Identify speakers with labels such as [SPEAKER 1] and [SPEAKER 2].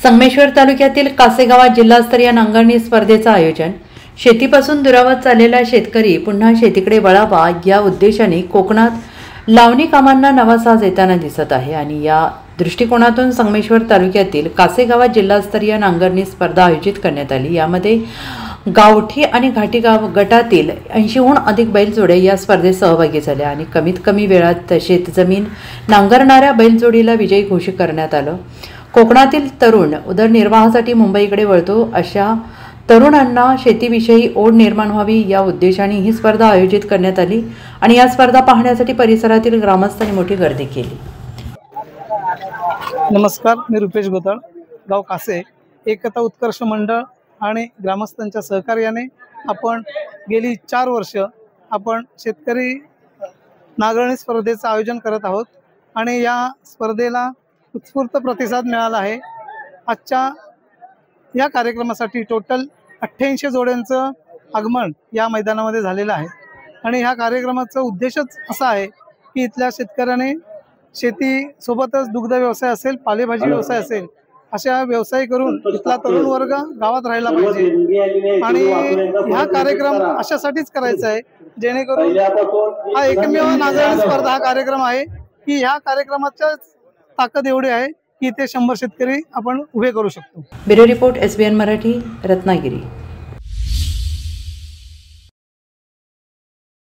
[SPEAKER 1] संगमेश्वर तालुक्यातील कासेगावात जिल्हास्तरीय नांगरणी स्पर्धेचं आयोजन। शेतीपासून दुरावत चाललेला शेतकरी पुन्हा शेतीकडे वळावा या उद्देशाने कोकणात लावणी कामांना नवा साज येताना दिसत आहे आणि या दृष्टिकोनातून संगमेश्वर तालुक्यातील कासेगावात जिल्हास्तरीय नांगरणी स्पर्धा आयोजित करण्यात आली। यामध्ये गावठी आणि घाटी गटातील 80हून अधिक बैलजोड्या या स्पर्धेत सहभागी झाल्या आणि कमीत कमी वेळात शेतजमीन नांगरणाऱ्या बैलजोडीला विजयी घोषित करण्यात आलं। कोकणातील तरुण उदरनिर्वाहासाठी मुंबईकडे वळतो, अशा तरुणांना शेतीविषयी ओढ निर्माण व्हावी या उद्देशाने ही स्पर्धा आयोजित करण्यात आली आणि या स्पर्धा पाहण्यासाठी परिसरातील ग्रामस्थांनी मोठी गर्दी केली।
[SPEAKER 2] नमस्कार, मी रुपेश गोताळ, गाव कासे एकता उत्कर्ष मंडळ आणि ग्रामस्थांच्या सहकार्याने आपण गेली 4 वर्ष आपण शेतकरी नांगरणी स्पर्धेचं आयोजन करत आहोत आणि या स्पर्धेला उत्स्फूर्त प्रतिसाद मिळाला आहे। आजच्या या कार्यक्रमासाठी टोटल 88 जोड्यांचं आगमन या मैदानामध्ये झालेलं आहे आणि ह्या कार्यक्रमाचा उद्देशच असा आहे की इथल्या शेतकऱ्याने शेती सोबतच दुग्ध व्यवसाय असेल, पालेभाजी व्यवसाय असेल, अशा व्यवसाय करून इथला तरुण वर्ग गावात राहायला पाहिजे आणि हा कार्यक्रम अशासाठीच करायचा आहे जेणेकरून हा एकमेव नांगरणी स्पर्धा हा कार्यक्रम आहे की ह्या कार्यक्रमाच्या ताकद एवढी आहे की ते 100 शेतकरी आपण उभे करू शकतो।
[SPEAKER 1] Bureau report SBN Marathi, Ratnagiri.